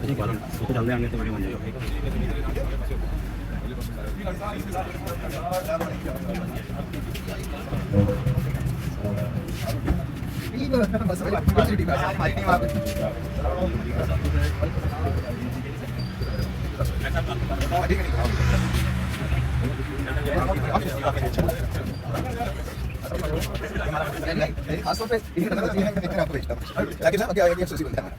चलते आने तो वीडियो बन जाएगी। खासतौर पे आपको भेजता हूँ ताकि साहब आगे आगे सोची बनता है।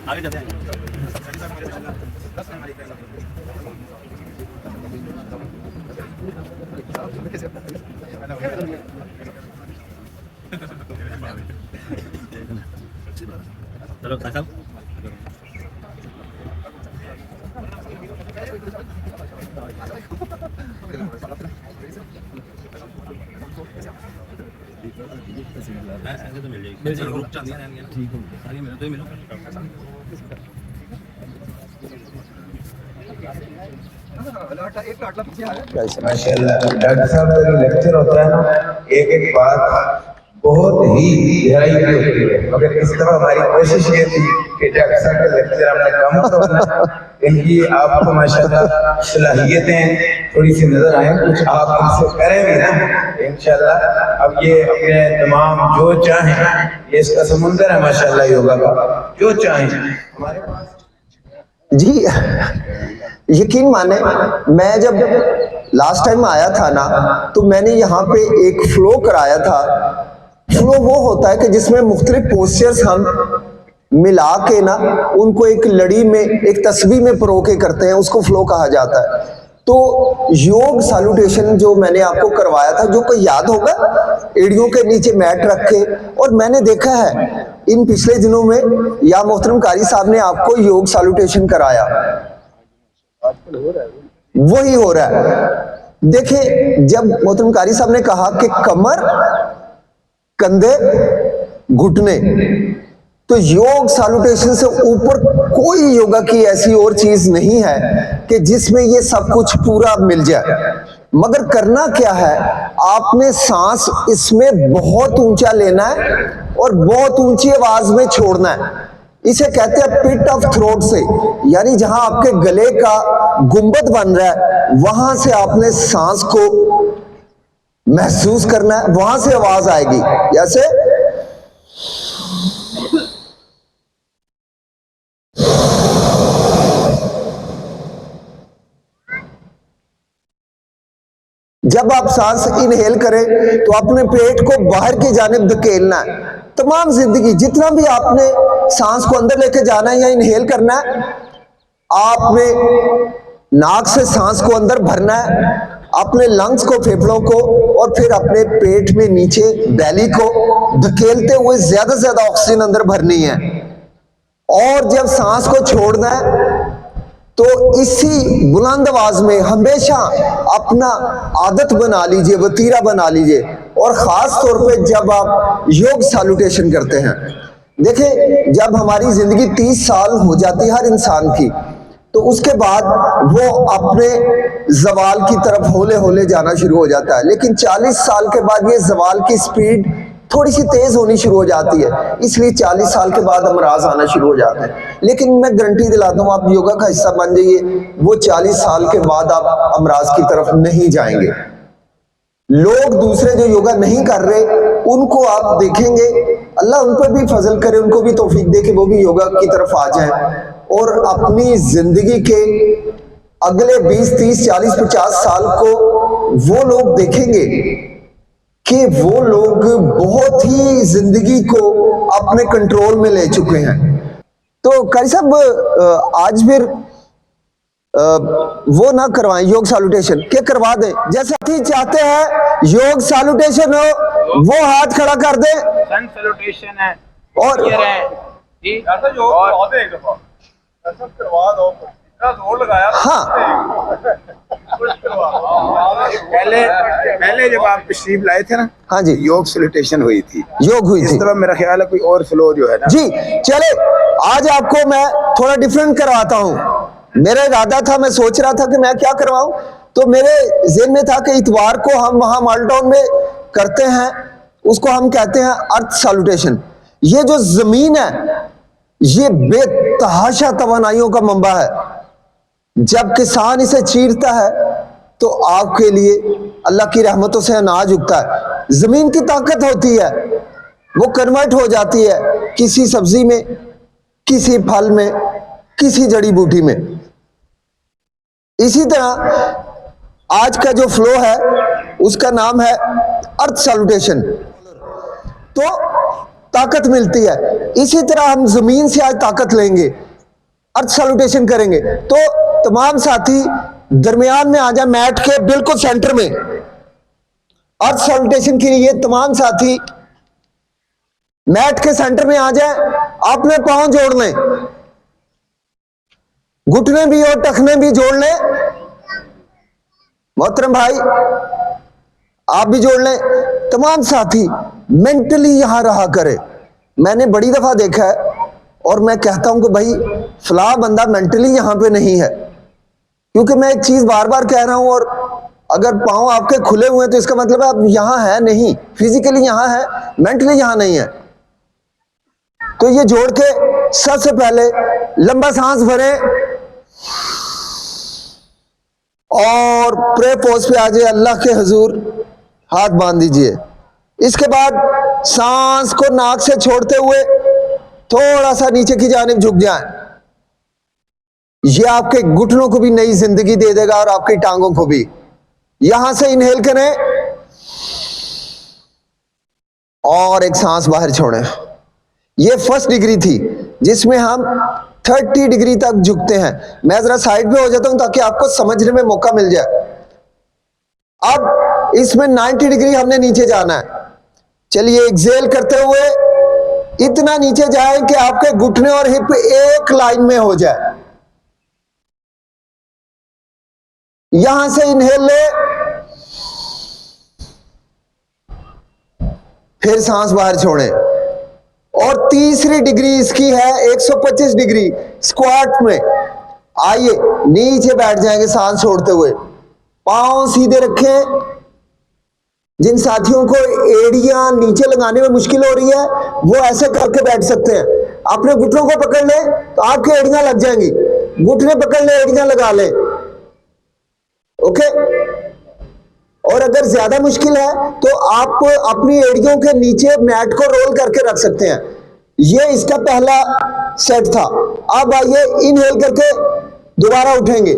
आगे चलते हैं। चलो साहब ऐसे तो मिल जाएगी ग्रुप चलती है ठीक है आगे मिलो तो ही मिलो। माशाल्लाह डॉक्टर साहब का जो लेक्चर होता है ना एक एक बात बहुत ही गहराई की होती है, मगर इस तरह हमारी कोशिश ये थी कि डॉक्टर साहब का लेक्चर हमने कम तो करना, इनकी आपको माशाल्लाह सलाहियतें थोड़ी सी नजर आए, कुछ आप इनसे करें भी ना इंशाल्लाह। अब ये अपने तमाम जो चाहें, ये इसका समुंदर है माशाल्लाह योगा का, जो चाहें हमारे पास जी। यकीन माने मैं जब लास्ट टाइम आया था ना तो मैंने यहाँ पे एक फ्लो कराया था। फ्लो वो होता है कि जिसमें मुख्तलिफ पोस्चर्स हम मिला के ना उनको एक लड़ी में एक तस्बीह में परो के करते हैं, उसको फ्लो कहा जाता है। तो योग सैल्यूटेशन जो मैंने आपको करवाया था, जो कोई याद होगा, एड़ियों के नीचे मैट रख के, और मैंने देखा है इन पिछले दिनों में या मोहतरम कारी साहब ने आपको योग सैल्यूटेशन कराया, वही हो रहा है। देखिए जब मोहतरम कारी साहब ने कहा कि कमर, कंधे, घुटने, तो योग सैल्यूटेशन से ऊपर कोई योगा की ऐसी और चीज नहीं है कि जिसमें ये सब कुछ पूरा मिल जाए। मगर करना क्या है, आपने सांस इसमें बहुत ऊंचा लेना है और बहुत ऊंची आवाज में छोड़ना है। इसे कहते हैं पिट ऑफ थ्रोट से, यानी जहां आपके गले का गुंबद बन रहा है वहां से आपने सांस को महसूस करना है, वहां से आवाज आएगी। जैसे जब आप सांस इनहेल करें तो अपने पेट को बाहर की जानिब धकेलना है। तमाम जिंदगी जितना भी आपने सांस को अंदर लेके जाना है या इनहेल करना है, आपने नाक से सांस को अंदर भरना है, अपने लंग्स को, फेफड़ों को, और फिर अपने पेट में नीचे बैली को धकेलते हुए ज्यादा से ज्यादा ऑक्सीजन अंदर भरनी है। और जब सांस को छोड़ना है तो इसी बुलंद आवाज में हमेशा अपना आदत बना लीजिए, वतीरा बना लीजिए। और खास तौर पे जब आप योग सैल्यूटेशन करते हैं, देखिए जब हमारी जिंदगी 30 साल हो जाती है हर इंसान की, तो उसके बाद वो अपने जवाल की तरफ होले होले जाना शुरू हो जाता है। लेकिन 40 साल के बाद ये जवाल की स्पीड थोड़ी सी तेज होनी शुरू हो जाती है, इसलिए 40 साल के बाद अमराज आना शुरू हो जाते हैं। लेकिन मैं गारंटी दिलाता हूँ, आप योगा का हिस्सा बन जाइए, वो 40 साल के बाद आप अमराज की तरफ नहीं जाएंगे। लोग दूसरे जो योगा नहीं कर रहे उनको आप देखेंगे, अल्लाह उन पर भी फजल करे, उनको भी तौफीक दे कि वो भी योगा की तरफ आ जाएं और अपनी जिंदगी के अगले 20, 30, 40, 50 साल को वो लोग देखेंगे कि वो लोग बहुत ही जिंदगी को अपने कंट्रोल में ले चुके हैं। तो कारी साहब आज फिर वो ना करवाएं योग सैल्यूटेशन, क्या करवा दें? जैसे आप चाहते हैं योग सैल्यूटेशन हो, वो हाथ खड़ा कर दें। सन सैल्यूटेशन है और ये रहे जी, ऐसा योग करवा दे, एक दफा ऐसा करवा दो, इतना जोर लगाया। हाँ पहले पहले जब आप तशरीफ लाए थे ना, हाँ जी, योग सैल्यूटेशन हुई थी, योग हुई इस थी तरह मेरा ख्याल है कोई और फ्लो जो है ना। जी। चले आज आपको मैं थोड़ा डिफरेंट करवाता हूँ। मेरा इरादा था, मैं सोच रहा था कि मैं क्या करवाऊं, तो मेरे ज़हन में था कि इतवार को हम वहां माल्टाउन में करते हैं, उसको हम कहते हैं अर्थ सैल्यूटेशन। ये जो जमीन है ये बेतहाशा तवानाइयों का मंबा है। जब किसान इसे चीरता है तो आपके लिए अल्लाह की रहमतों से अनाज उगता है। जमीन की ताकत होती है, वो कन्वर्ट हो जाती है किसी सब्जी में, किसी फल में, किसी जड़ी बूटी में। इसी तरह आज का जो फ्लो है उसका नाम है अर्थ सैल्यूटेशन। तो ताकत मिलती है, इसी तरह हम जमीन से आज ताकत लेंगे, अर्थ सैल्यूटेशन करेंगे। तो तमाम साथी दरमियान में आ जाए, मैट के बिल्कुल सेंटर में। अर्थ सैल्यूटेशन के लिए तमाम साथी मैट के सेंटर में आ जाए, अपने पांव जोड़ लें, घुटने भी और टखने भी जोड़ लें। मोहतरम भाई आप भी जोड़ लें। तमाम साथी मेंटली यहां रहा करे। मैंने बड़ी दफा देखा है और मैं कहता हूं कि भाई फला बंदा मेंटली यहां पे नहीं है, क्योंकि मैं एक चीज बार बार कह रहा हूं, और अगर पांव आपके खुले हुए हैं तो इसका मतलब है आप यहां है नहीं, फिजिकली यहां है, मेंटली यहां नहीं है। तो ये जोड़ के सबसे पहले लंबा सांस भरें और प्रे पोज पे आ जाए, अल्लाह के हुजूर हाथ बांध दीजिए। इसके बाद सांस को नाक से छोड़ते हुए थोड़ा सा नीचे की जानिब झुक जाएं। ये आपके घुटनों को भी नई जिंदगी दे देगा और आपकी टांगों को भी। यहां से इनहेल करें और एक सांस बाहर छोड़ें। ये फर्स्ट डिग्री थी जिसमें हम 30 डिग्री तक झुकते हैं। मैं जरा साइड पे हो जाता हूं ताकि आपको समझने में मौका मिल जाए। अब इसमें 90 डिग्री हमने नीचे जाना है। चलिए एक्सेल करते हुए इतना नीचे जाएं कि आपके घुटने और हिप एक लाइन में हो जाए। यहां से इनहेल ले, फिर सांस बाहर छोड़ें। और तीसरी डिग्री इसकी है 125 डिग्री स्क्वाट में। आइए नीचे बैठ जाएंगे सांस छोड़ते हुए, पांव सीधे रखें। जिन साथियों को एड़ियां नीचे लगाने में मुश्किल हो रही है वो ऐसे करके बैठ सकते हैं। अपने घुटनों को पकड़ लें तो आपकी एड़ियां लग जाएंगी, घुटने पकड़ ले, एड़ियां लगा लें। ओके। और अगर ज्यादा मुश्किल है तो आप अपनी एड़ियों के नीचे मैट को रोल करके रख सकते हैं। ये इसका पहला सेट था। अब आइए इनहेल करके दोबारा उठेंगे।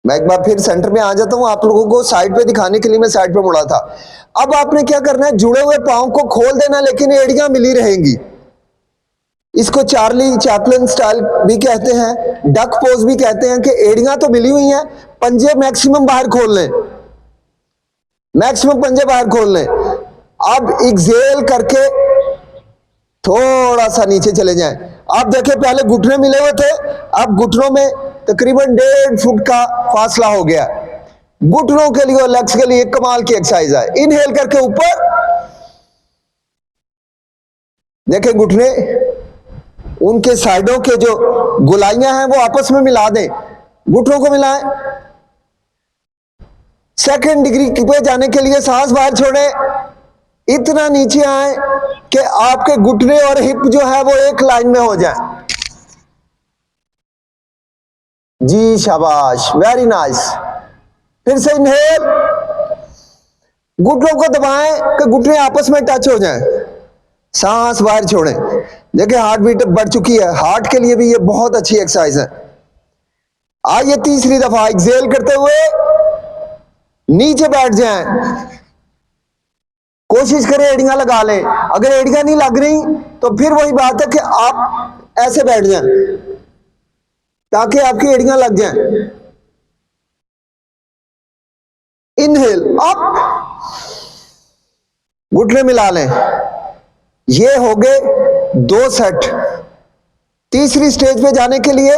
मैं एक बार फिर सेंटर में आ जाता हूं, आप लोगों को साइड पे दिखाने के लिए मैं साइड पे मुड़ा था। अब आपने क्या करना है, जुड़े हुए पांव को खोल देना, लेकिन एड़ियां मिली रहेंगी। इसको चार्ली चैपलिन स्टाइल भी कहते हैं, डक पोज भी कहते हैं, कि एड़ियां तो मिली हुई हैं, पंजे मैक्सिमम बाहर खोल लें, मैक्सिमम पंजे बाहर खोल लें। अब एक्सेल करके थोड़ा सा नीचे चले जाएं। आप देखें पहले घुटने मिले हुए थे, अब घुटनों में तकरीबन 1.5 फुट का फासला हो गया। घुटनों के लिए और लेग्स के लिए कमाल की एक्सरसाइज है। इनहेल करके ऊपर देखें, घुटने उनके साइडों के जो गोलाइयां हैं वो आपस में मिला दें, घुटनों को मिलाएं। सेकंड डिग्री पे जाने के लिए सांस बाहर छोड़ें, इतना नीचे आए कि आपके घुटने और हिप जो है वो एक लाइन में हो जाए। जी शाबाश, वेरी नाइस। फिर से इनहेल, घुटनों को दबाएं कि घुटने आपस में टच हो जाएं। सांस बाहर छोड़ें। देखिए हार्ट बीट बढ़ चुकी है, हार्ट के लिए भी ये बहुत अच्छी एक्सरसाइज है। आइए तीसरी दफा एक्सेल करते हुए नीचे बैठ जाएं। कोशिश करें एड़ियां लगा लें। अगर एड़ियां नहीं लग रही तो फिर वही बात है कि आप ऐसे बैठ जाएं ताकि आपकी एड़ियां लग जाएं। इनहेल अप, घुटने मिला लें। ये हो गए 2 सेट। तीसरी स्टेज पे जाने के लिए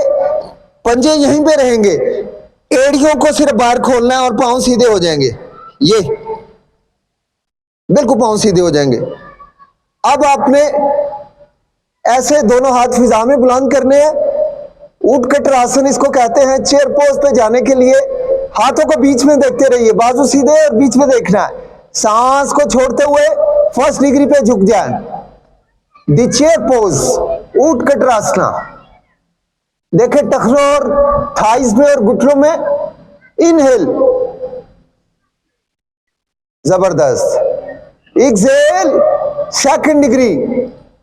पंजे यहीं पे रहेंगे, एड़ियों को सिर्फ बाहर खोलना है और पांव सीधे हो जाएंगे, ये बिल्कुल पांव सीधे हो जाएंगे। अब आपने ऐसे दोनों हाथ फिजा में बुलंद करने हैं। ऊटकटर आसन इसको कहते हैं। चेयर पोज पे जाने के लिए हाथों को बीच में देखते रहिए, बाजू सीधे और बीच में देखना है। सांस को छोड़ते हुए फर्स्ट डिग्री पे झुक जाए। द चेयर पोज, ऊटकटर आसना। देखे टखनों और थाइस में और घुटनों में इनहेल, जबरदस्त। एक्सहेल सेकंड डिग्री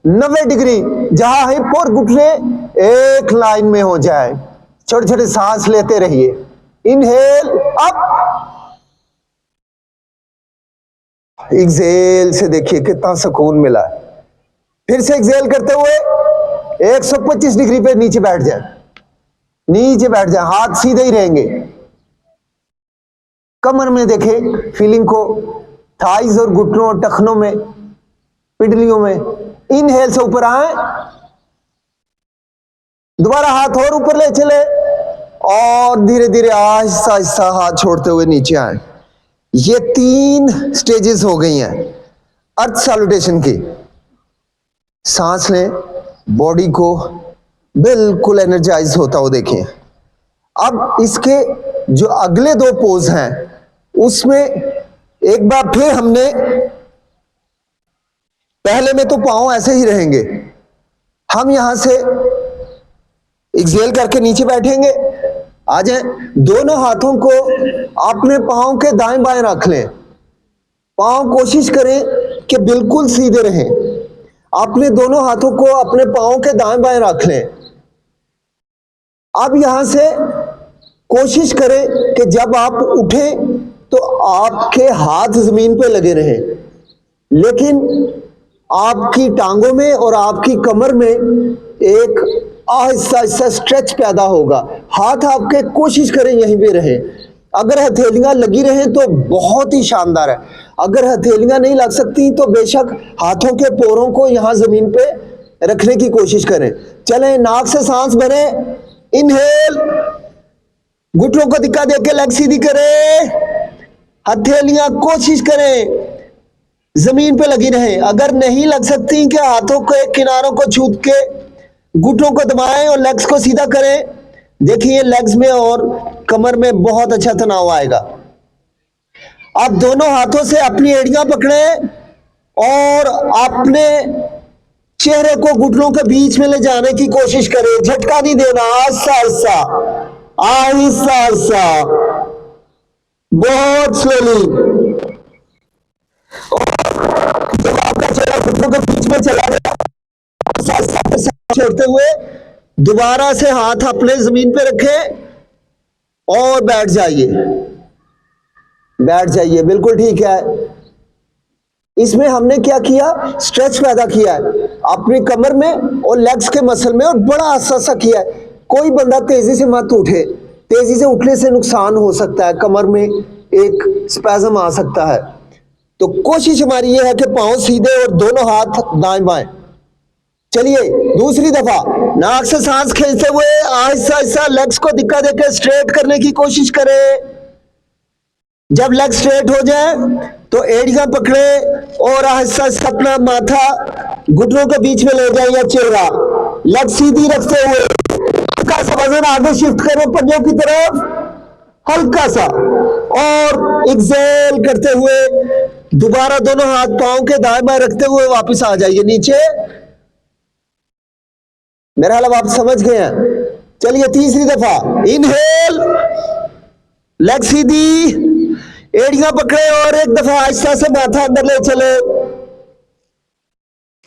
90 डिग्री, जहां हिप और घुटने एक लाइन में हो जाए। छोटे छोटे सांस लेते रहिए। इनहेल अप, एक्सहेल से देखिए कितना सुकून मिला। फिर से एक्सहेल करते हुए 125 डिग्री पे नीचे बैठ जाए, नीचे बैठ जाए, हाथ सीधे ही रहेंगे। कमर में देखें फीलिंग को, थाइस और घुटनों और टखनों में, पिंडलियों में। इनहेल से ऊपर आए, दोबारा हाथ और ऊपर ले चले और धीरे धीरे आहिस्ता आहिस्ता हाथ छोड़ते हुए नीचे आए। ये 3 स्टेजेस हो गई हैं अर्थ सैल्यूटेशन की। सांस लें, बॉडी को बिल्कुल एनर्जाइज होता हो देखें। अब इसके जो अगले 2 पोज हैं उसमें एक बार फिर हमने, पहले में तो पांव ऐसे ही रहेंगे, हम यहां से एक्सहेल करके नीचे बैठेंगे। आ जाए, दोनों हाथों को अपने पांव के दाएं बाएं रख लें। पांव कोशिश करें कि बिल्कुल सीधे रहें। अपने दोनों हाथों को अपने पांव के दाएं बाएं रख लें। अब यहां से कोशिश करें कि जब आप उठें तो आपके हाथ जमीन पे लगे रहें, लेकिन आपकी टांगों में और आपकी कमर में एक आहिस्ता आहिस्ता स्ट्रेच पैदा होगा। हाथ आपके कोशिश करें यहीं पे रहे। अगर हथेलियां लगी रहें तो बहुत ही शानदार है। अगर हथेलियां नहीं लग सकती तो बेशक हाथों के पोरों को यहां जमीन पे रखने की कोशिश करें। चलें, नाक से सांस भरे। इनहेल, घुटनों को दिक्कत देके लेग सीधी करें। हथेलियां कोशिश करें जमीन पे लगी रहे। अगर नहीं लग सकती कि हाथों के किनारों को छूट के घुटनों को दबाएं और लेग्स को सीधा करें। देखिए लेग्स में और कमर में बहुत अच्छा तनाव आएगा। आप दोनों हाथों से अपनी एड़ियां पकड़ें और अपने चेहरे को घुटनों के बीच में ले जाने की कोशिश करें। झटका नहीं देना, आहिस्ता आहिस्ता, आहिस्ता आहिस्ता, बहुत स्लोली। जब आपका चेहरा घुटनों के बीच में चला गया, छोड़ते हुए दोबारा से हाथ अपने जमीन पे रखें और बैठ जाइए। बैठ जाइए, बिल्कुल ठीक है। इसमें हमने क्या किया, स्ट्रेच पैदा किया है अपनी कमर में और लेग्स के मसल में, और बड़ा आसा किया है। कोई बंदा तेजी से मत उठे, तेजी से उठने से नुकसान हो सकता है, कमर में एक स्पैज़म आ सकता है। तो कोशिश हमारी ये है कि पांव सीधे और दोनों हाथ दाएं बाएं। चलिए दूसरी दफा, नाक से सांस खींचते हुए आहिस्ता आहिस्ता लेग्स को धक्का देकर स्ट्रेट करने की कोशिश करें। जब लेग स्ट्रेट हो जाए तो एड़ियां पकड़े और आहिस्ता आहिस्ता अपना माथा घुटनों के बीच में ले जाए या चेहरा लेग सीधी रखते हुए हल्का सा वजन आगे शिफ्ट करें पंजों की तरफ, हल्का सा, और एक्सहेल करते हुए दोबारा दोनों हाथ पांव के दाएं बाएं रखते हुए वापस आ जाइए नीचे। मेरा हाल अब आप समझ गए हैं। चलिए तीसरी दफा, इनहेल, लेग सीधी, एड़ियां पकड़े और एक दफा आहिस्ता से माथा अंदर ले चले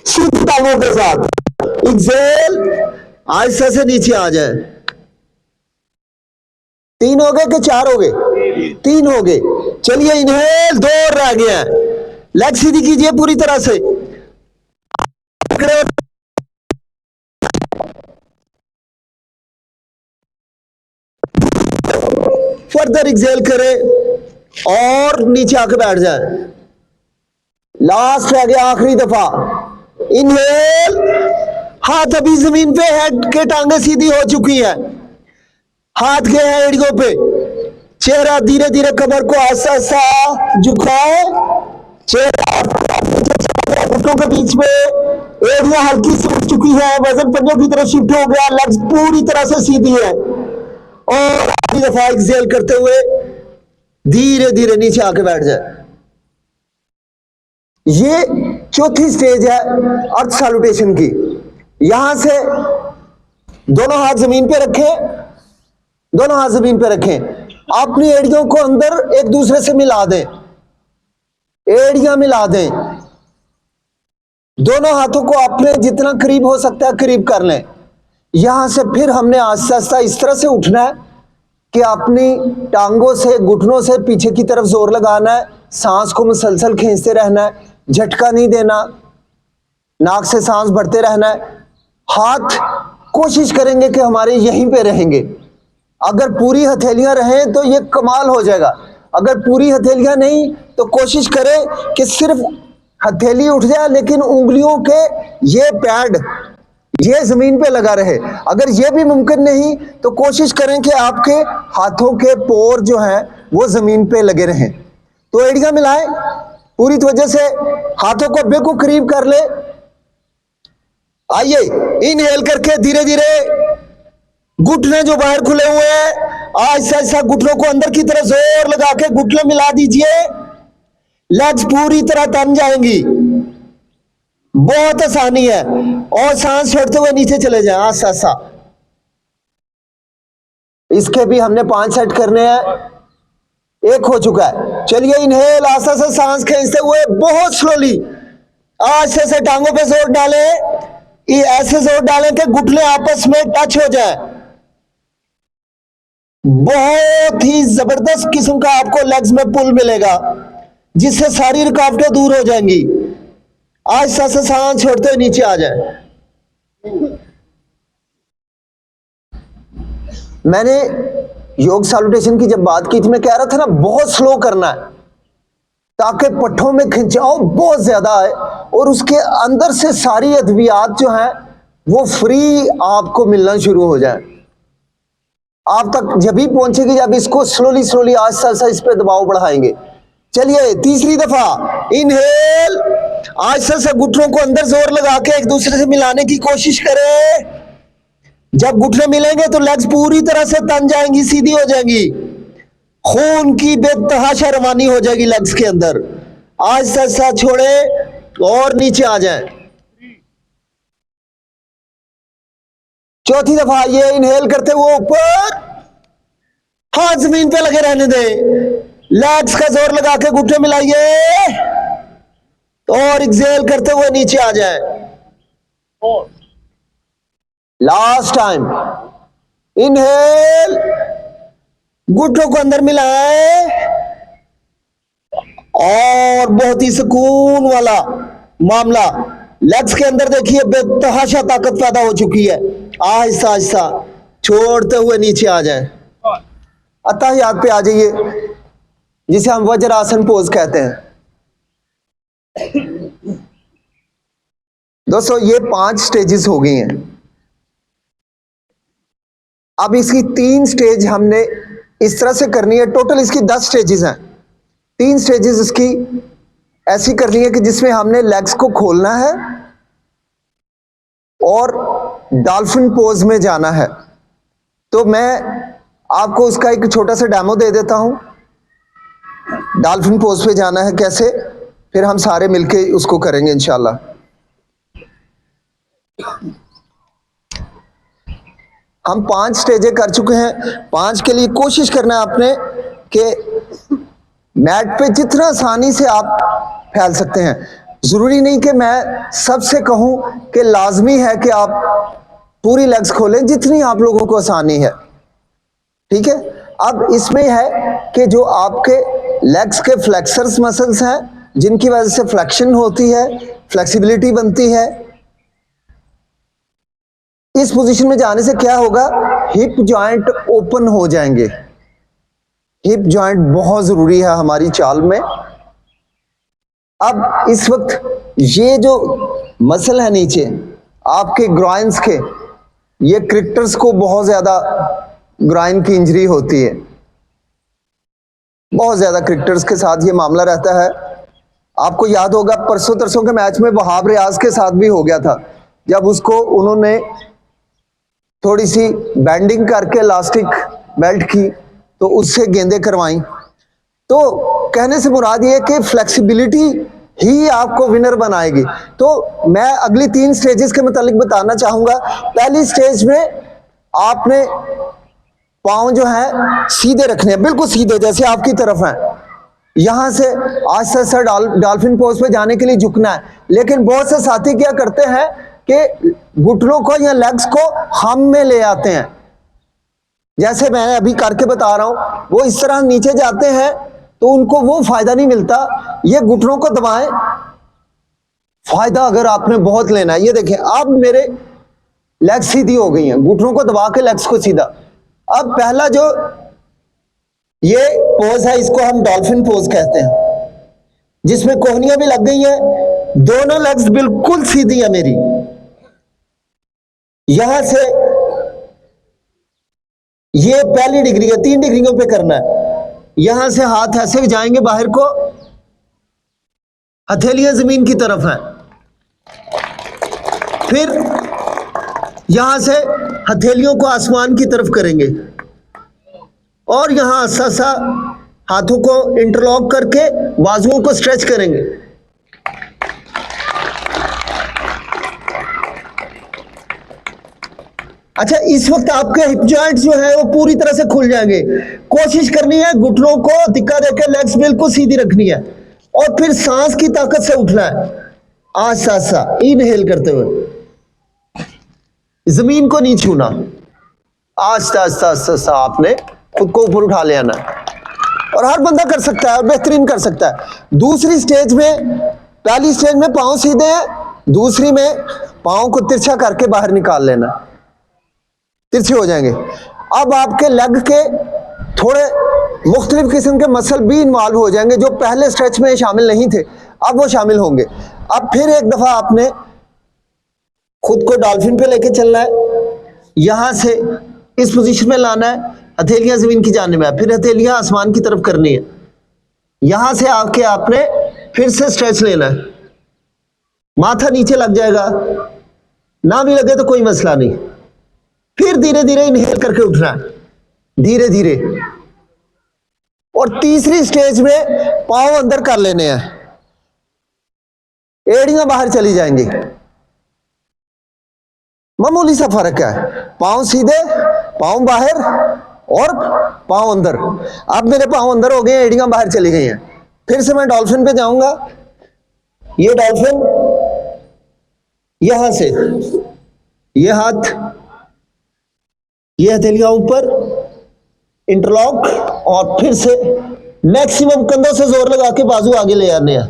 सीधी टांगों के साथ। एक्सहेल, आहिस्ता से नीचे आ जाए। 3 हो गए कि 4 हो गए? 3 हो गए। चलिए इनहेल, 2 और रह गए हैं। लेग सीधी कीजिए पूरी तरह से, पकड़े, फर्दर एक्सहेल करें और नीचे आके बैठ जाए। लास्ट रह गया, आखिरी दफा। इनहेल, हाथ अभी जमीन पे, हेड के टांगे सीधी हो चुकी है, हाथ गए हैं एड़ियों पे। चेहरा धीरे धीरे कमर को आस्ता आस्ता झुकाए, चेहरा घुटनों के बीच में, एड़ियां हल्की सी उठ चुकी है, वजन पंजों की तरफ शिफ्ट हो गया, लेग्स पूरी तरह से सीधी है। और आखिरी दफा एक्सहेल करते हुए धीरे धीरे नीचे आके बैठ जाए। ये चौथी स्टेज है अर्थ सैल्यूटेशन की। यहां से दोनों हाथ जमीन पे रखें, दोनों हाथ जमीन पे रखें, अपनी एड़ियों को अंदर एक दूसरे से मिला दें, एड़ियां मिला दें, दोनों हाथों को अपने जितना करीब हो सकता है करीब कर लें। यहां से फिर हमने आस्ता आस्ता इस तरह से उठना है कि अपनी टांगों से, घुटनों से पीछे की तरफ जोर लगाना है, सांस को मुसलसल खींचते रहना है, झटका नहीं देना, नाक से सांस भरते रहना है। हाथ कोशिश करेंगे कि हमारे यहीं पे रहेंगे। अगर पूरी हथेलियां रहें तो ये कमाल हो जाएगा, अगर पूरी हथेलियां नहीं तो कोशिश करें कि सिर्फ हथेली उठ जाए लेकिन उंगलियों के ये पैड ये जमीन पे लगा रहे। अगर ये भी मुमकिन नहीं तो कोशिश करें कि आपके हाथों के पोर जो हैं वो जमीन पे लगे रहें। तो एड़ियां मिलाएं पूरी तवज्जो से, हाथों को बिल्कुल करीब कर ले। आइए इनहेल करके धीरे धीरे घुटने जो बाहर खुले हुए हैं, आहिस्ता आहिस्ता घुटनों को अंदर की तरफ जोर लगा के घुटने मिला दीजिए, लेग्स पूरी तरह तन जाएंगी। बहुत आसानी है। और सांस छोड़ते हुए नीचे चले जाएं आस्ता आस्ता। इसके भी हमने 5 सेट करने हैं, एक हो चुका है। चलिए इनहेल, आस्ता आस्ता सांस खींचते हुए बहुत स्लोली आस्ते से टांगों पे जोर डालें, ये ऐसे जोर डालें कि घुटने आपस में टच हो जाए। बहुत ही जबरदस्त किस्म का आपको लेग्स में पुल मिलेगा जिससे सारी रुकावटें दूर हो जाएंगी। आहिस्ता से सांस छोड़ते हुए नीचे आ जाए। मैंने योग सैल्यूटेशन की जब बात की थी, मैं कह रहा था ना बहुत स्लो करना है ताकि पट्ठों में खिंचाव बहुत ज्यादा आए और उसके अंदर से सारी अद्वियात जो हैं वो फ्री आपको मिलना शुरू हो जाए। आप तक जब भी पहुंचेगी जब इसको स्लोली स्लोली आहिस्ता आहिस्ता इस पे दबाव बढ़ाएंगे। चलिए तीसरी दफा इनहेल, आहिस्ता से घुटनों को अंदर जोर लगा के एक दूसरे से मिलाने की कोशिश करें। जब घुटने मिलेंगे तो लेग्स पूरी तरह से तन जाएंगी, सीधी हो जाएंगी, खून की बेतहाशा रवानी हो जाएगी लेग्स के अंदर। आहिस्ता आहिस्ता छोड़े और नीचे आ जाएं। चौथी दफा ये इनहेल करते हुए ऊपर, हाथ जमीन पे लगे रहने दें, लेग्स का जोर लगा के घुटने मिलाइए और एक्सहेल करते हुए नीचे आ जाएं। लास्ट टाइम इनहेल, घुटनों को अंदर मिलाएं और बहुत ही सुकून वाला मामला। लेग्स के अंदर देखिए बेतहाशा ताकत पैदा हो चुकी है। आहिस्ता आहिस्ता छोड़ते हुए नीचे आ जाएं। अत्ताहियात पे आ जाइए जिसे हम वज्रासन पोज कहते हैं। दोस्तों ये 5 स्टेजेस हो गई हैं। अब इसकी 3 स्टेज हमने इस तरह से करनी है। टोटल इसकी 10 स्टेजेस हैं। 3 स्टेजेस इसकी ऐसी करनी है कि जिसमें हमने लेग्स को खोलना है और डॉल्फिन पोज में जाना है। तो मैं आपको उसका एक छोटा सा डेमो दे देता हूं। डॉल्फिन पोज पे जाना है कैसे, फिर हम सारे मिलके उसको करेंगे इंशाल्लाह। हम 5 स्टेजें कर चुके हैं। 5 के लिए कोशिश करना है आपने कि मैट पे जितना आसानी से आप फैल सकते हैं। जरूरी नहीं कि मैं सबसे कहूं कि लाजमी है कि आप पूरी लेग्स खोलें, जितनी आप लोगों को आसानी है। ठीक है। अब इसमें है कि जो आपके लेग्स के फ्लेक्सर्स मसल्स हैं जिनकी वजह से फ्लेक्शन होती है, फ्लेक्सिबिलिटी बनती है। इस पोजीशन में जाने से क्या होगा, हिप जॉइंट ओपन हो जाएंगे। हिप जॉइंट बहुत जरूरी है हमारी चाल में। अब इस वक्त ये जो मसल है नीचे आपके ग्राइन्स के, ये क्रिकेटर्स को बहुत ज्यादा ग्राइन की इंजरी होती है। बहुत ज्यादा क्रिकेटर्स के साथ ये मामला रहता है। आपको याद होगा परसों तरसों के मैच में वहाब रियाज के साथ भी हो गया था, जब उसको उन्होंने थोड़ी सी बैंडिंग करके इलास्टिक बेल्ट की तो उससे गेंदें करवाई। तो कहने से मुराद ये कि फ्लेक्सिबिलिटी ही आपको विनर बनाएगी। तो मैं अगली 3 स्टेजेस के मुतालिक बताना चाहूंगा। पहली स्टेज में आपने पाँव जो है सीधे रखने हैं, बिल्कुल सीधे जैसे आपकी तरफ हैं। यहां से आस्ते आस्ते डॉल्फिन पोज पे जाने के लिए झुकना है। लेकिन बहुत से साथी क्या करते हैं कि घुटनों को या लेग्स को हम में ले आते हैं, जैसे मैं अभी करके बता रहा हूं। वो इस तरह नीचे जाते हैं तो उनको वो फायदा नहीं मिलता। ये घुटनों को दबाएं, फायदा अगर आपने बहुत लेना है। ये देखें अब मेरे लेग्स सीधी हो गई हैं, घुटनों को दबा के लेग्स को सीधा। अब पहला जो ये पोज है इसको हम डॉल्फिन पोज कहते हैं, जिसमें कोहनियां भी लग गई हैं, दोनों लेग्स बिल्कुल सीधी है मेरी। यहां से ये पहली डिग्री है, 3 डिग्रियों पे करना है। यहां से हाथ ऐसे जाएंगे बाहर को, हथेलियां जमीन की तरफ हैं। फिर यहां से हथेलियों को आसमान की तरफ करेंगे और यहां सा हाथों को इंटरलॉक करके बाजुओं को स्ट्रेच करेंगे। अच्छा, इस वक्त आपके हिप जॉइंट्स जो है वो पूरी तरह से खुल जाएंगे। कोशिश करनी है घुटनों को धिक्का देकर लेग्स बिल्कुल सीधी रखनी है और फिर सांस की ताकत से उठना है। आस्ता आस्ता इनहेल करते हुए जमीन को नहीं छूना। आस्ता आस्ता आस्ता आस्ता आपने खुद को ऊपर उठा ले आना और हर बंदा कर सकता है और बेहतरीन कर सकता है। दूसरी स्टेज में, पहली स्टेज में पांव सीधे हैं, दूसरी में पांव को तिरछा करके बाहर निकाल लेना, तिरछे हो जाएंगे। अब आपके लेग के थोड़े मुख्तलिफ किस्म के मसल भी इन्वॉल्व हो जाएंगे जो पहले स्ट्रेच में शामिल नहीं थे, अब वो शामिल होंगे। अब फिर एक दफा आपने खुद को डॉल्फिन पे लेके चलना है, यहां से इस पोजीशन में लाना है, हथेलियां जमीन की जानिब है, फिर हथेलियां आसमान की तरफ करनी है। यहां से आके आपने फिर से स्ट्रेच लेना है, माथा नीचे लग जाएगा, ना भी लगे तो कोई मसला नहीं। फिर धीरे धीरे इनहेल करके उठना है, धीरे धीरे। और तीसरी स्टेज में पांव अंदर कर लेने हैं, एड़ियां बाहर चली जाएंगी। मामूली सा फर्क है, पांव सीधे, पांव बाहर और पांव अंदर। अब मेरे पांव अंदर हो गए, एड़ियां बाहर चली गई हैं। फिर से मैं डॉल्फिन पे जाऊंगा। ये डॉल्फिन, यहां से ये हाथ, ये हथेलियां ऊपर इंटरलॉक और फिर से मैक्सिमम कंधों से जोर लगा के बाजू आगे ले आने हैं।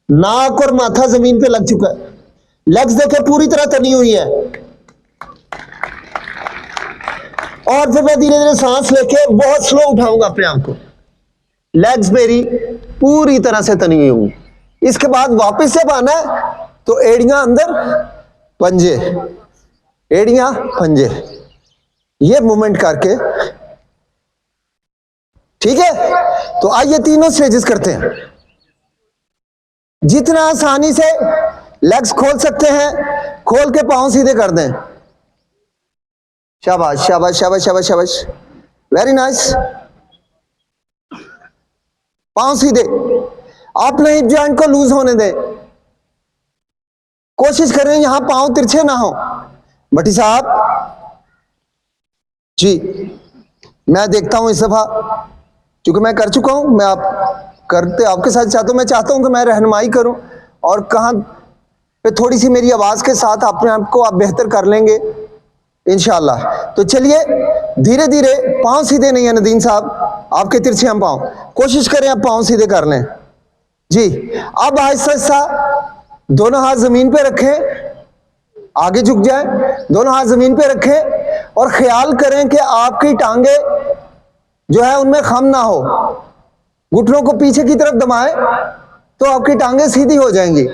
नाक और माथा जमीन पे लग चुका है, लेग्स देखे पूरी तरह तनी हुई है। और फिर मैं धीरे धीरे सांस लेके बहुत स्लो उठाऊंगा अपने आप को, लेग्स मेरी पूरी तरह से तनी हुई होंगी। इसके बाद वापस जब आना है तो एड़ियां अंदर, पंजे, एड़ियां पंजे, ये मूवमेंट करके, ठीक है। तो आइए तीनों स्टेजेस करते हैं। जितना आसानी से लेग्स खोल सकते हैं खोल के पांव सीधे कर दें। शाबाश शाबाश शाबाश शाबाश शाबाश, वेरी नाइस। पांव सीधे, अपने हिप जॉइंट को लूज होने दें। कोशिश करें यहां पांव तिरछे ना हो। भट्टी साहब जी, मैं देखता हूं इस दफा, क्योंकि मैं कर चुका हूं, मैं आप करते आपके साथ चाहता हूं। मैं चाहता हूं कि मैं रहनुमाई करूं और कहां पे थोड़ी सी मेरी आवाज के साथ अपने आप को आप बेहतर कर लेंगे इंशाल्लाह। तो चलिए धीरे धीरे, पांव सीधे नहीं है नदीम साहब, आपके तिरछे हम पांव, कोशिश करें आप पांव सीधे कर लें जी। अब आहिस्ता आहिस्ता दोनों हाथ जमीन पे रखें, आगे झुक जाए, दोनों हाथ जमीन पे रखें और ख्याल करें कि आपकी टांगे जो है उनमें खम ना हो। घुटनों को पीछे की तरफ दबाएं तो आपकी टांगे सीधी हो जाएंगी।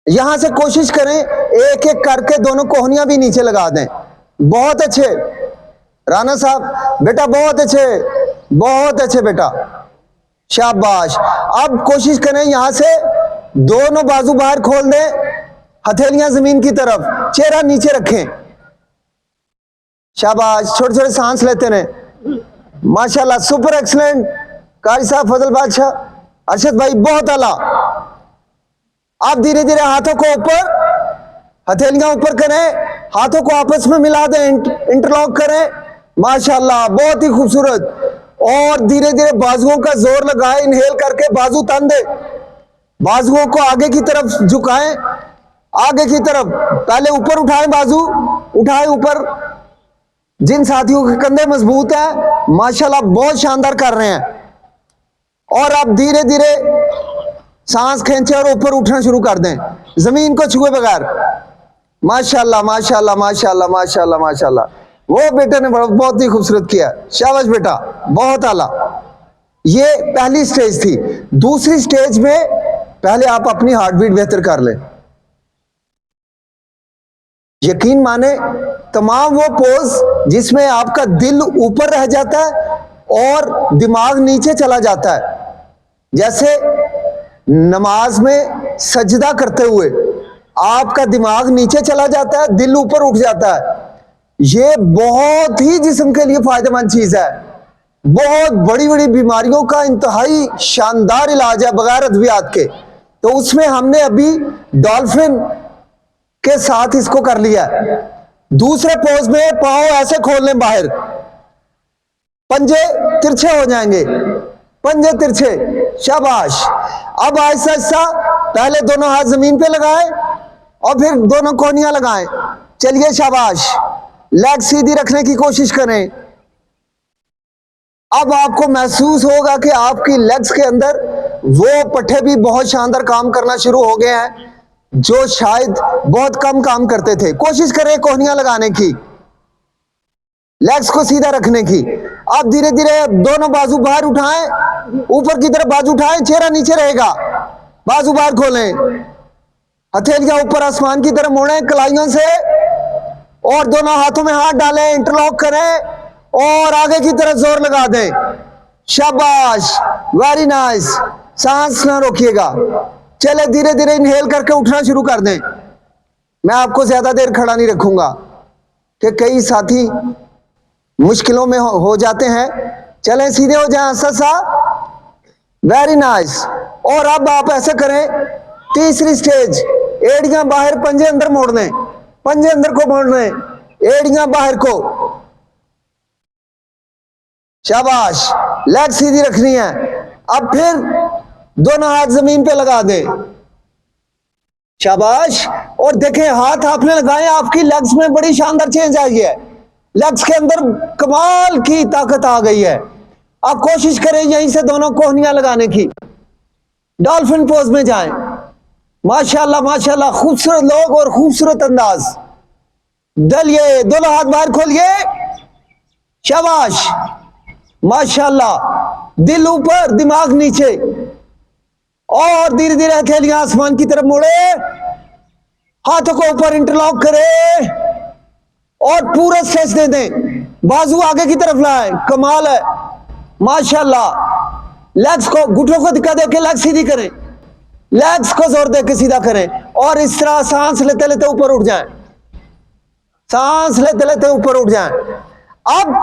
यहां से कोशिश करें एक एक करके दोनों कोहनियां भी नीचे लगा दें। बहुत अच्छे राना साहब, बेटा बहुत अच्छे, बहुत अच्छे बेटा, शाबाश। अब कोशिश करें यहां से दोनों बाजू बाहर खोल दें, हथेलियां जमीन की तरफ, चेहरा नीचे रखें, शाबाश। छोटे छोटे सांस लेते रहे, माशाल्लाह, सुपर एक्सलेंट। कारी साहब, फजल बादशाह, अरशद भाई, बहुत आला। आप धीरे धीरे हाथों को ऊपर, हथेलियां ऊपर करें, हाथों को आपस में मिला दें, इंटरलॉक करें, माशाल्लाह, बहुत ही खूबसूरत। और धीरे धीरे बाजुओं का जोर लगाएं, इनहेल करके बाजू तन दे, बाजुओं को आगे की तरफ झुकाएं, आगे की तरफ, पहले ऊपर उठाएं, बाजू उठाएं ऊपर। जिन साथियों के कंधे मजबूत हैं, माशाल्लाह, बहुत शानदार कर रहे हैं। और आप धीरे धीरे सांस खींचे और ऊपर उठना शुरू कर दें, जमीन को छुए बगैर, माशाल्लाह माशाल्लाह माशाल्लाह माशाल्लाह माशाल्लाह। वो बेटे ने बहुत ही खूबसूरत किया, शाबाश बेटा, बहुत आला। ये पहली स्टेज थी। दूसरी स्टेज में पहले आप अपनी हार्ट बीट बेहतर कर लें। यकीन माने, तमाम वो पोज जिसमें आपका दिल ऊपर रह जाता है और दिमाग नीचे चला जाता है, जैसे नमाज में सजदा करते हुए आपका दिमाग नीचे चला जाता है, दिल ऊपर उठ जाता है, ये बहुत ही जिस्म के लिए फायदेमंद चीज है। बहुत बड़ी बड़ी बीमारियों का इंतहाई शानदार इलाज है बगैर अद्वियात के। तो उसमें हमने अभी डॉल्फिन के साथ इसको कर लिया है। दूसरे पोज में पांव ऐसे खोल लें बाहर, पंजे तिरछे हो जाएंगे, पंजे तिरछे, शाबाश। अब आहिस्ता आहिस्ता पहले दोनों हाथ जमीन पे लगाएं और फिर दोनों कोहनियां लगाएं। चलिए, शाबाश। लेग सीधी रखने की कोशिश करें। अब आपको महसूस होगा कि आपकी लेग्स के अंदर वो पट्टे भी बहुत शानदार काम करना शुरू हो गए हैं जो शायद बहुत कम काम करते थे। कोशिश करें कोहनियां लगाने की, लेग्स को सीधा रखने की। अब धीरे धीरे दोनों बाजू बाहर उठाएं, ऊपर की तरफ बाजू उठाएं, चेहरा नीचे रहेगा, बाजू बाहर खोलें, हथेलियां ऊपर आसमान की तरफ मोड़ें कलाइयों से, और दोनों हाथों में हाथ डालें, इंटरलॉक करें और आगे की तरफ जोर लगा दें, शाबाश, वेरी नाइस। सांस ना रोकिएगा, चले धीरे धीरे इनहेल करके उठना शुरू कर दें। मैं आपको ज्यादा देर खड़ा नहीं रखूंगा कि कई साथी मुश्किलों में हो जाते हैं। चलें, सीधे हो जाएं, सा, वेरी नाइस। और अब आप ऐसा करें, तीसरी स्टेज, एड़ियां बाहर, पंजे अंदर मोड़ दें, पंजे अंदर को मोड़ दें, एड़ियां बाहर को, शाबाश। लेग सीधी रखनी है। अब फिर दोनों हाथ जमीन पे लगा दें, शाबाश। और देखें, हाथ आपने लगाए, आपकी लेग्स में बड़ी शानदार चेंज आई है, लेग्स के अंदर कमाल की ताकत आ गई है। आप कोशिश करें यहीं से दोनों कोहनियां लगाने की, डॉल्फिन पोज में जाएं। माशाल्लाह माशाल्लाह, खूबसूरत लोग और खूबसूरत अंदाज। डलिए, दोनों हाथ बाहर खोलिए, शाबाश, माशाल्लाह। दिल ऊपर, दिमाग नीचे, और धीरे धीरे हथेलियां आसमान की तरफ मोड़े, हाथों को ऊपर इंटरलॉक करें और पूरा स्ट्रेच दे दें, बाजू आगे की तरफ लाएं, कमाल है, माशाल्लाह। लेग्स को, घुटनों को दिक्कत देके लेग सीधी करें, लेग्स को जोर देके सीधा करें, और इस तरह सांस लेते लेते ऊपर उठ जाएं, सांस लेते लेते ऊपर उठ जाएं। अब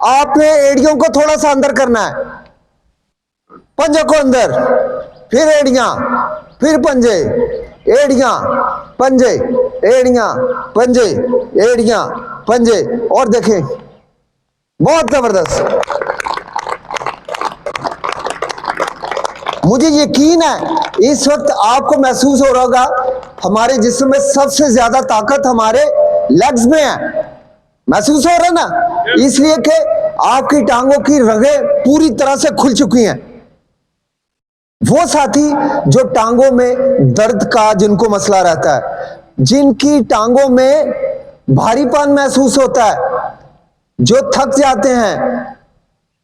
आपने एड़ियों को थोड़ा सा अंदर करना है, पंजे को अंदर, फिर एड़ियां, फिर पंजे, एड़ियां, पंजे, एड़ियां, पंजे, एड़ियां, पंजे। और देखें, बहुत जबरदस्त। मुझे यकीन है इस वक्त आपको महसूस हो रहा होगा हमारे जिस्म में सबसे ज्यादा ताकत हमारे लेग्स में है। महसूस हो रहा है ना? इसलिए कि आपकी टांगों की रगें पूरी तरह से खुल चुकी हैं। वो साथी जो टांगों में दर्द का जिनको मसला रहता है, जिनकी टांगों में भारीपन महसूस होता है, जो थक जाते हैं,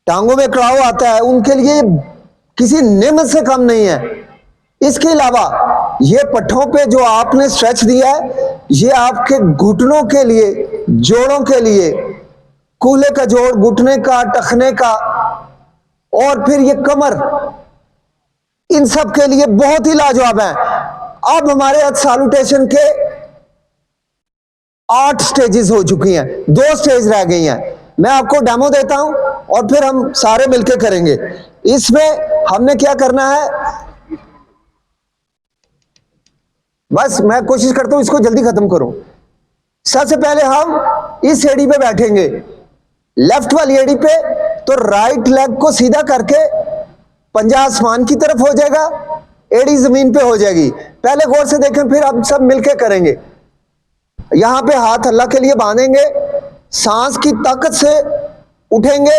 टांगों में कड़ाव आता है, उनके लिए किसी नेमत से कम नहीं है। इसके अलावा ये पट्ठों पे जो आपने स्ट्रेच दिया है, ये आपके घुटनों के लिए, जोड़ों के लिए, कूल्हे का जोड़, घुटने का, टखने का, और फिर ये कमर, इन सब के लिए बहुत ही लाजवाब है। अब हमारे आज सैल्यूटेशन के 8 स्टेजेस हो चुकी हैं, 2 स्टेज रह गई हैं। मैं आपको डेमो देता हूं और फिर हम सारे मिलकर करेंगे। इसमें हमने क्या करना है, बस मैं कोशिश करता हूं इसको जल्दी खत्म करूं। सबसे पहले हम इस एड़ी पे बैठेंगे, लेफ्ट वाली एड़ी पे, तो राइट लेग को सीधा करके पंजा आसमान की तरफ हो जाएगा, एड़ी जमीन पे हो जाएगी। पहले गौर से देखें, फिर हम सब मिलके करेंगे। यहां पे हाथ अल्लाह के लिए बांधेंगे, सांस की ताकत से उठेंगे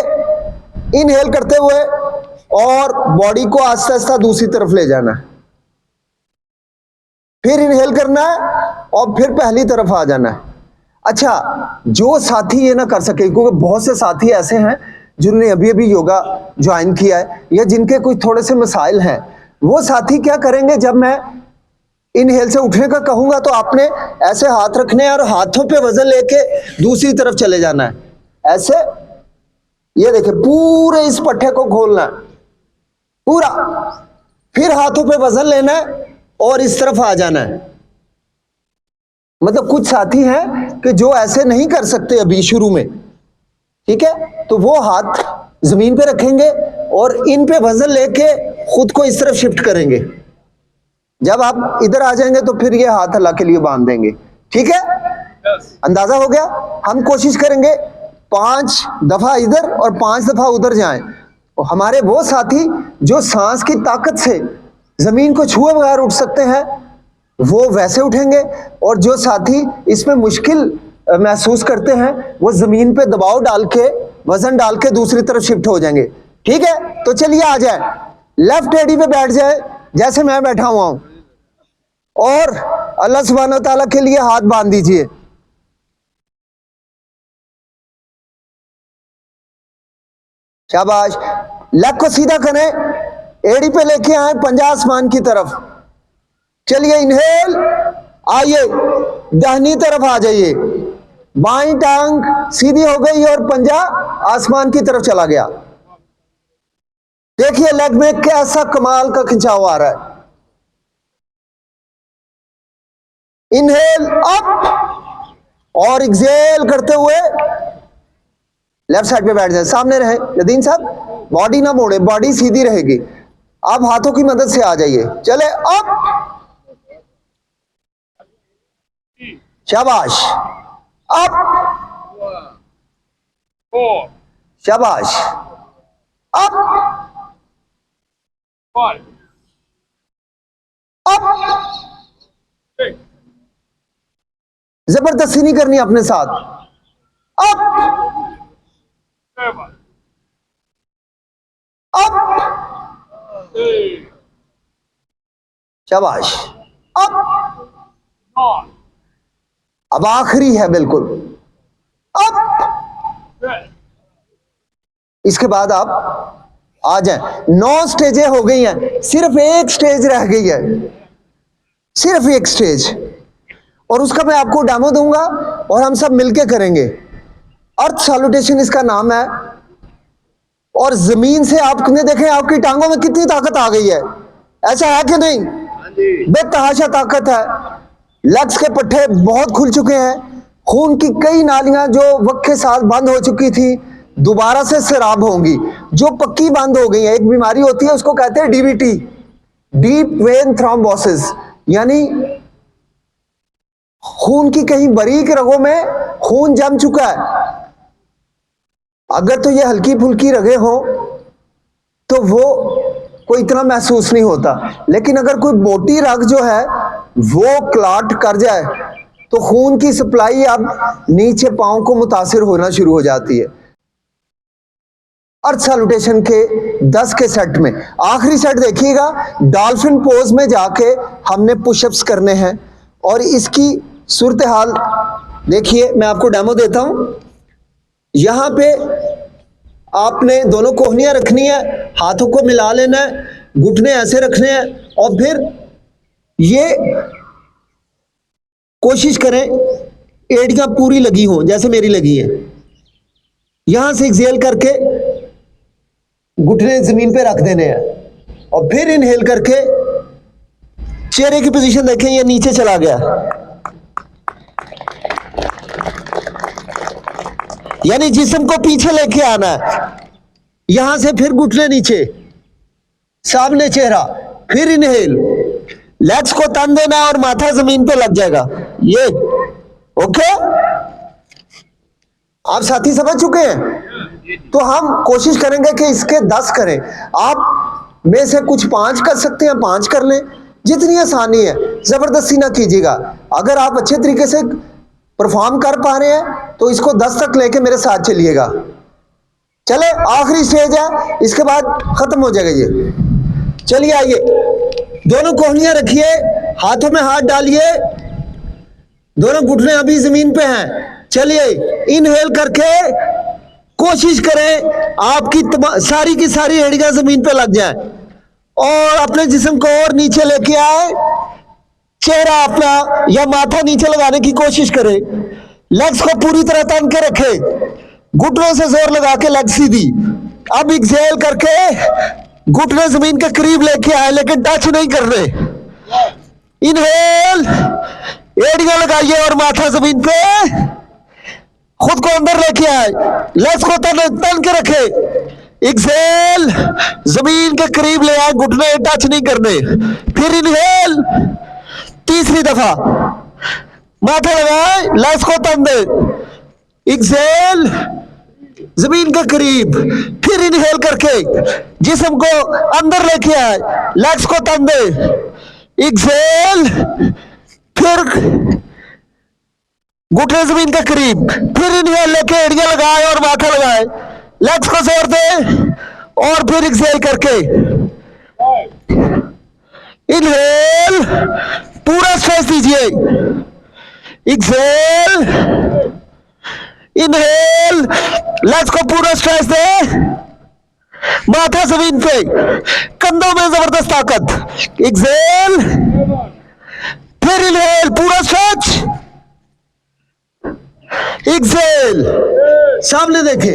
इनहेल करते हुए, और बॉडी को आस्ते आस्ते दूसरी तरफ ले जाना है। फिर इनहेल करना है और फिर पहली तरफ आ जाना है। अच्छा, जो साथी ये ना कर सके, क्योंकि बहुत से साथी ऐसे हैं जिन्होंने अभी अभी योगा ज्वाइन किया है या जिनके कुछ थोड़े से मसाइल हैं, वो साथी क्या करेंगे, जब मैं इनहेल से उठने का कहूंगा तो आपने ऐसे हाथ रखने हैं और हाथों पे वजन लेके दूसरी तरफ चले जाना है, ऐसे। ये देखिए, पूरे इस पट्टे को खोलना है पूरा, फिर हाथों पे वजन लेना है और इस तरफ आ जाना है। मतलब कुछ साथी हैं कि जो ऐसे नहीं कर सकते अभी शुरू में, ठीक है, तो वो हाथ जमीन पे रखेंगे और इन पे वजन लेके खुद को इस तरफ शिफ्ट करेंगे। जब आप इधर आ जाएंगे तो फिर ये हाथ अल्लाह के लिए बांध देंगे, ठीक है। अंदाजा हो गया। हम कोशिश करेंगे 5 दफा इधर और 5 दफा उधर जाएं। और हमारे वो साथी जो सांस की ताकत से जमीन को छुए बगैर उठ सकते हैं, वो वैसे उठेंगे, और जो साथी इसमें मुश्किल महसूस करते हैं, वो जमीन पे दबाव डाल के, वजन डाल के दूसरी तरफ शिफ्ट हो जाएंगे, ठीक है। तो चलिए आ जाए, लेफ्ट एडी पे बैठ जाए जैसे मैं बैठा हुआ हूं, और अल्लाह सुब्हान व तआला के लिए हाथ बांध दीजिए। शाबाश। लेग को सीधा करें, एड़ी पे लेके आए, पंजा आसमान की तरफ। चलिए इनहेल, आइए दाहिनी तरफ आ जाइए, बाईं टांग सीधी हो गई और पंजा आसमान की तरफ चला गया। देखिए लेग में कैसा कमाल का खिंचाव आ रहा है। इनहेल अप और एक्सहेल करते हुए लेफ्ट साइड पे बैठ जाए, सामने रहे यदीन साहब, बॉडी ना मोड़े, बॉडी सीधी रहेगी। आप हाथों की मदद से आ जाइए, चले अप, शाबाश, अप, शाबाश, अप, अप। जबरदस्ती नहीं करनी अपने साथ। अप, अप, शाबाश, अप। अब आखिरी है बिल्कुल, अप। इसके बाद आप आ जाएं। 9 स्टेजें हो गई हैं, सिर्फ एक स्टेज रह गई है, सिर्फ एक स्टेज, और उसका मैं आपको डेमो दूंगा और हम सब मिलके करेंगे। अर्थ सैल्यूटेशन इसका नाम है। और जमीन से आपने देखें आपकी टांगों में कितनी ताकत आ गई है, ऐसा है कि नहीं? बेतहाशा ताकत है। लेग्स के पट्टे बहुत खुल चुके हैं, खून की कई नालियां जो वक्त के साथ बंद हो चुकी थी दोबारा से सैराब होंगी, जो पक्की बंद हो गई है। एक बीमारी होती है उसको कहते हैं डीवीटी, डीप वेन थ्रोम्बोसिस, यानी खून की कहीं बारीक रगों में खून जम चुका है। अगर तो ये हल्की फुल्की रगे हो तो वो कोई इतना महसूस नहीं होता, लेकिन अगर कोई मोटी रग जो है वो क्लॉट कर जाए तो खून की सप्लाई अब नीचे पांव को मुतासिर होना शुरू हो जाती है। अर्थ सैल्यूटेशन के 10 के सेट में आखिरी सेट देखिएगा, डॉल्फिन पोज में जाके हमने पुशअप्स करने हैं। और इसकी सूरत हाल देखिए, मैं आपको डेमो देता हूं। यहां पे आपने दोनों कोहनियां रखनी है, हाथों को मिला लेना है, घुटने ऐसे रखने हैं, और फिर ये कोशिश करें एड़ियां पूरी लगी हों जैसे मेरी लगी है। यहां से एक्सहेल करके घुटने जमीन पे रख देने हैं और फिर इनहेल करके चेहरे की पोजीशन देखें, ये नीचे चला गया, यानी जिस्म को पीछे लेके आना है। यहां से फिर घुटने नीचे, सामने चेहरा, फिर इनहेल, लेग्स को तन देना है और माथा जमीन पे लग जाएगा। ये ओके, आप साथी समझ चुके हैं? तो हम कोशिश करेंगे कि इसके 10 करें। आप में से कुछ 5 कर सकते हैं, 5 कर लें, जितनी आसानी है, जबरदस्ती ना कीजिएगा। अगर आप अच्छे तरीके से परफॉर्म कर पा रहे हैं तो इसको 10 तक लेके मेरे साथ चलिएगा। चले, आखिरी स्टेज है, इसके बाद खत्म हो जाएगा ये। चलिए आइए, दोनों कोहनियां रखिए, हाथों में हाथ डालिए, दोनों घुटने अभी जमीन पे हैं। चलिए इनहेल करके कोशिश करें आपकी सारी की सारी एड़ियां जमीन पे लग जाए और अपने जिस्म को और नीचे लेके आए। चेहरा अपना या माथा नीचे लगाने की कोशिश करें, लेग्स को पूरी तरह तन के रखे, घुटनों से जोर लगा के लेग सीधी। अब एक्सहेल करके घुटने जमीन के करीब लेके आए, लेकिन टच नहीं कर रहे। इनहेल, एड़ियां लगाइए और माथा जमीन पे, खुद को अंदर लेके आए, लेग्स को तन के रखे। एक्सहेल, जमीन के करीब ले आए, घुटने टच नहीं करने। फिर इनहेल, तीसरी दफा माथा लगाए, लेग्स को तन दे। एक्सहेल, जमीन के करीब, फिर इनहेल करके जिस्म को अंदर लेके आए, लेग्स को तन दे। एक्सहेल, फिर घुटने जमीन के करीब, फिर इनहेल लेके एड़ियां लगाए और माथा लगाए, लेग्स को जोर दे और फिर एक्सहेल करके इनहेल, पूरा स्ट्रेस दीजिए। एक्सहेल, इनहेल, लेग्स को पूरा स्ट्रेस दे, माथा जमीन पे, कंधों में जबरदस्त ताकत। एक्सहेल, फिर इनहेल, पूरा स्ट्रेच। एक्सहेल, सामने देखे,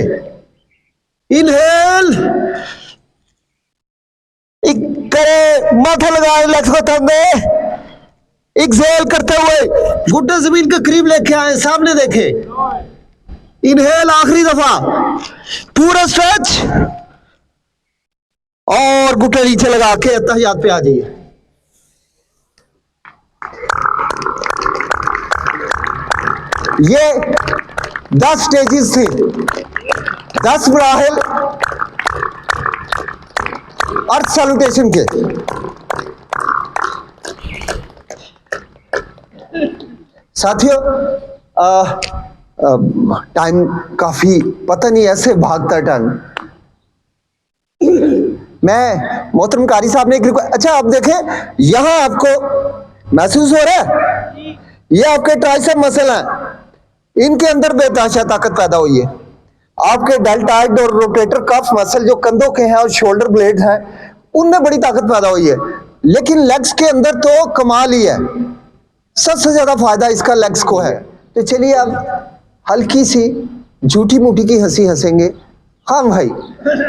इनहेल करे, माथा लगाए, लेग्स को तन दे। एक्सहेल करते हुए घुटने जमीन के करीब लेके आए, सामने देखे। इनहेल, आखिरी दफा, पूरा स्ट्रेच और घुटने नीचे लगा के तहयात पे आ जाइए। ये 10 स्टेजेस थे, 10 मराहिल अर्थ सैल्यूटेशन के। साथियों, टाइम काफी पता नहीं ऐसे भागता टाइम। मैं मोहतरम कारी साहब ने एक रिक्वेस्ट, अच्छा आप देखें यहां आपको महसूस हो रहा है, ये आपके ट्राइसेप मसल हैं, इनके अंदर बेतहाशा ताकत पैदा हुई है। आपके डेल्टॉइड और रोटेटर कफ मसल जो कंधों के हैं और शोल्डर ब्लेड हैं, उनमें बड़ी ताकत पैदा हुई है। लेकिन लेग्स के अंदर तो कमाल ही है, सबसे ज्यादा फायदा इसका लेग्स को है। तो चलिए अब हल्की सी झूठी मूठी की हंसी हंसेंगे। हाँ भाई,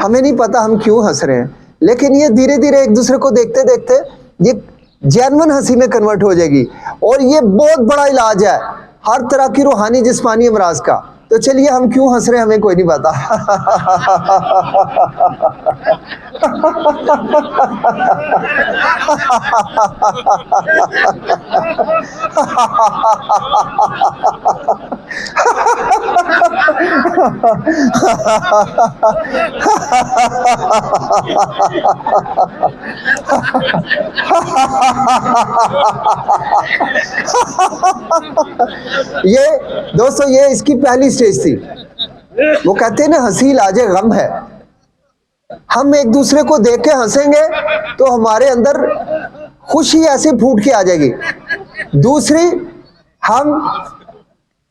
हमें नहीं पता हम क्यों हंस रहे हैं, लेकिन ये धीरे धीरे एक दूसरे को देखते देखते ये जेन्युइन हंसी में कन्वर्ट हो जाएगी और ये बहुत बड़ा इलाज है हर तरह की रूहानी जिस्मानी अमराज का। तो चलिए हम क्यों हंस रहे हैं हमें कोई नहीं पता। ये दोस्तों, ये इसकी पहली स्टेज थी। वो कहते हैं ना, हंसी इलाजे गम है। हम एक दूसरे को देख के हंसेंगे तो हमारे अंदर खुशी ऐसी फूट के आ जाएगी। दूसरी, हम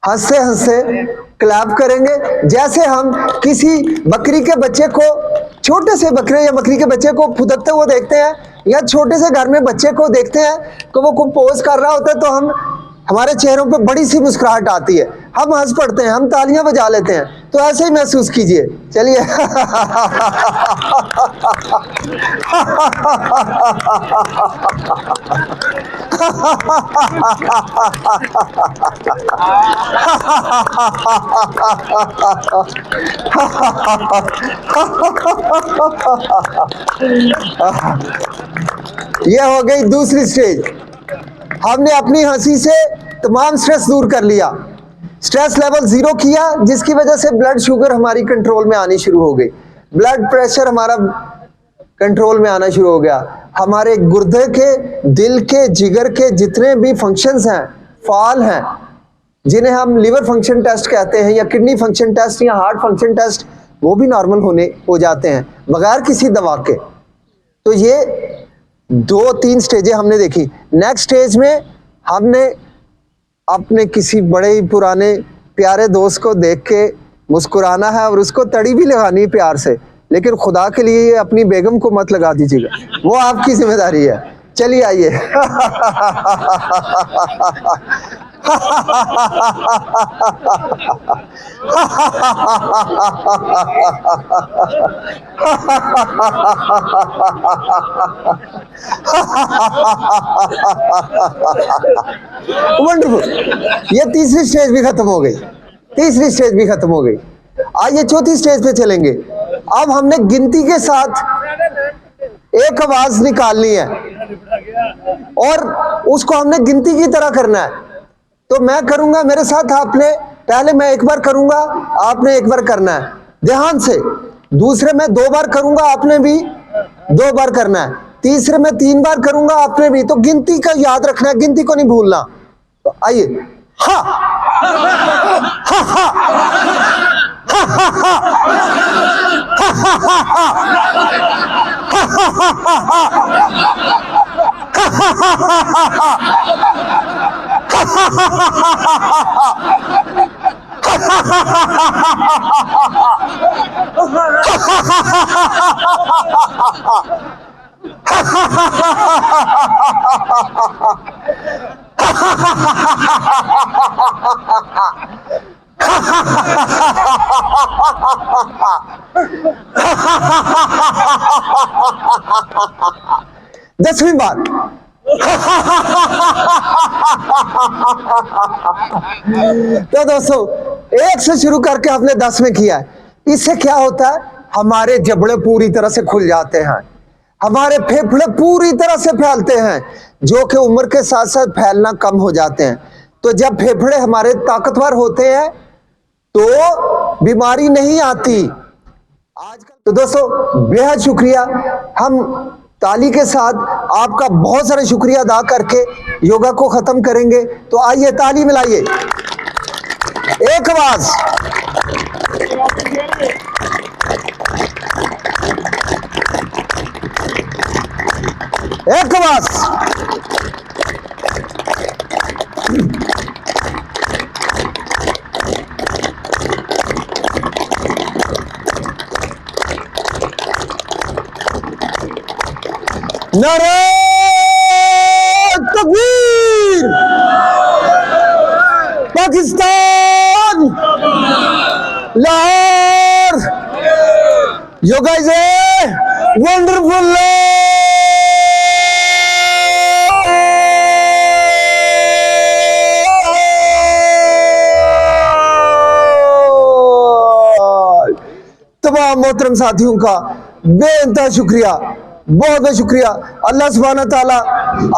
हंसते हंसते क्लैप करेंगे, जैसे हम किसी बकरी के बच्चे को, छोटे से बकरे या बकरी के बच्चे को फुदकते हुए देखते हैं, या छोटे से घर में बच्चे को देखते हैं कि वो कंपोज कर रहा होता है, तो हमारे चेहरों पे बड़ी सी मुस्कुराहट आती है, हम हंस पड़ते हैं, हम तालियां बजा लेते हैं। तो ऐसे ही महसूस कीजिए। चलिए ये हो गई दूसरी स्टेज। हमने अपनी हंसी से तमाम स्ट्रेस दूर कर लिया, स्ट्रेस लेवल 0 किया, जिसकी वजह से ब्लड शुगर हमारी कंट्रोल में आनी शुरू हो गई, ब्लड प्रेशर हमारा कंट्रोल में आना शुरू हो गया। हमारे गुर्दे के, दिल के, जिगर के जितने भी फंक्शंस हैं, फाल हैं, जिन्हें हम लिवर फंक्शन टेस्ट कहते हैं या किडनी फंक्शन टेस्ट या हार्ट फंक्शन टेस्ट, वो भी नॉर्मल हो जाते हैं बगैर किसी दवा के। तो ये 2-3 स्टेजें हमने देखी। नेक्स्ट स्टेज में हमने अपने किसी बड़े ही पुराने प्यारे दोस्त को देख के मुस्कुराना है और उसको तड़ी भी लगानी है प्यार से, लेकिन खुदा के लिए ये अपनी बेगम को मत लगा दीजिएगा, वो आपकी जिम्मेदारी है। चलिए आइए वंडरफुल। ये तीसरी स्टेज भी खत्म हो गई, तीसरी स्टेज भी खत्म हो गई। आइए चौथी स्टेज पे चलेंगे। अब हमने गिनती के साथ एक आवाज निकालनी है और उसको हमने गिनती की तरह करना है। तो मैं करूंगा, मेरे साथ आपने, पहले मैं एक बार करूंगा, आपने एक बार करना है ध्यान से। दूसरे में 2 बार करूंगा, आपने भी 2 बार करना है। तीसरे में 3 बार करूंगा, आपने भी। तो गिनती का याद रखना है, गिनती को नहीं भूलना। तो आइए, हा हा हा दसवीं बार तो दोस्तों 1 से शुरू करके आपने 10 में किया है। इससे क्या होता है, हमारे जबड़े पूरी तरह से खुल जाते हैं, हमारे फेफड़े पूरी तरह से फैलते हैं, जो कि उम्र के साथ साथ फैलना कम हो जाते हैं। तो जब फेफड़े हमारे ताकतवर होते हैं तो बीमारी नहीं आती। आजकल तो दोस्तों बेहद शुक्रिया, हम ताली के साथ आपका बहुत सारा शुक्रिया अदा करके योगा को खत्म करेंगे। तो आइए ताली मिलाइए, एक आवाज, एक आवाज, नारे तकबीर, Pakistan, Lahore, yoga is a wonderful. तमाम मोहतरम साथियों का बेइंतहा शुक्रिया, बहुत बहुत शुक्रिया। अल्लाह सुब्हाना ताला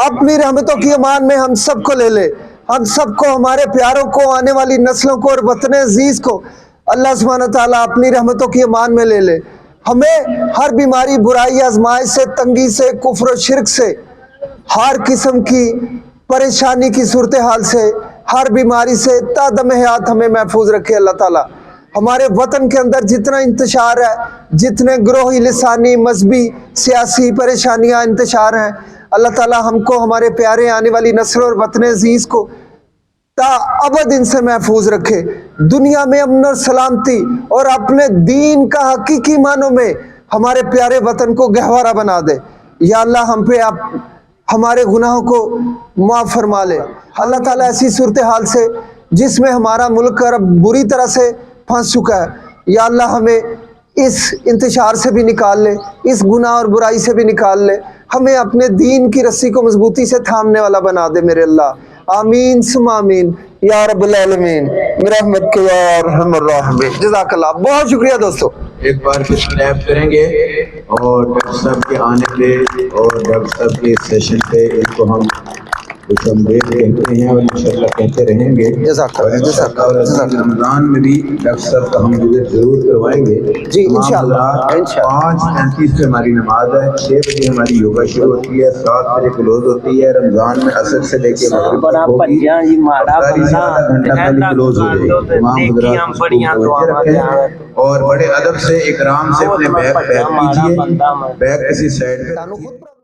अपनी रहमतों की अमान में हम सबको ले ले, हम सबको, हमारे प्यारों को, आने वाली नस्लों को और वतन अजीज को अल्लाह सुब्हाना ताला अपनी रहमतों की अमान में ले ले। हमें हर बीमारी, बुराई, आजमाइश से, तंगी से, कुफ्र और शिर्क से, हर किस्म की परेशानी की सूरत हाल से, हर बीमारी से तादम हयात हमें महफूज रखे अल्लाह ताला। हमारे वतन के अंदर जितना इंतशार है, जितने ग्रोही, लिसानी, मजहबी, सियासी परेशानियां इंतशार हैं, अल्लाह ताला हमको, हमारे प्यारे आने वाली नस्ल और वतन अजीज को ताअबद इनसे महफूज रखे। दुनिया में अमन और सलामती और अपने दीन का हकीकी मानों में हमारे प्यारे वतन को गहवारा बना दे। या अल्लाह हम पे आप हमारे गुनाहों को माफ़ फरमा ले। अल्लाह ताला ऐसी सूरत हाल से जिसमें हमारा मुल्क अब बुरी तरह से फंस चुका है, या अल्लाह हमें इस इंतशार से भी निकाल ले, इस गुनाह और बुराई से भी निकाल ले, हमें अपने दीन की रस्सी को मजबूती से थामने वाला बना दे मेरे अल्लाह। आमीन सुम आमीन या रब्बल आलमीन रहमत के या अरहमर राहिमीन। जज़ाकल्लाह, बहुत शुक्रिया दोस्तों। एक बार फिर क्लैप करेंगे और डॉक्टर साहब के आने पे और डॉक्टर साहब के सेशन पे इनको हम कुछ अमृत कहते हैं और इंशाल्लाह कहते रहेंगे। और रमज़ान में भी डॉक्टर साहब का हम विजिट जरूर करवाएंगे जी इंशाल्लाह। 5:35 पे हमारी नमाज है, 6 बजे हमारी योगा शुरू होती है, 7 बजे क्लोज होती है। रमज़ान में असर से लेके मगरिब तक होगी, आधा घंटा पहले क्लोज हो जाएगी। तमाम हज़रात रखें और बड़े अदब से इकराम से अपने बैग पैक कीजिए, बैग किसी साइड पे।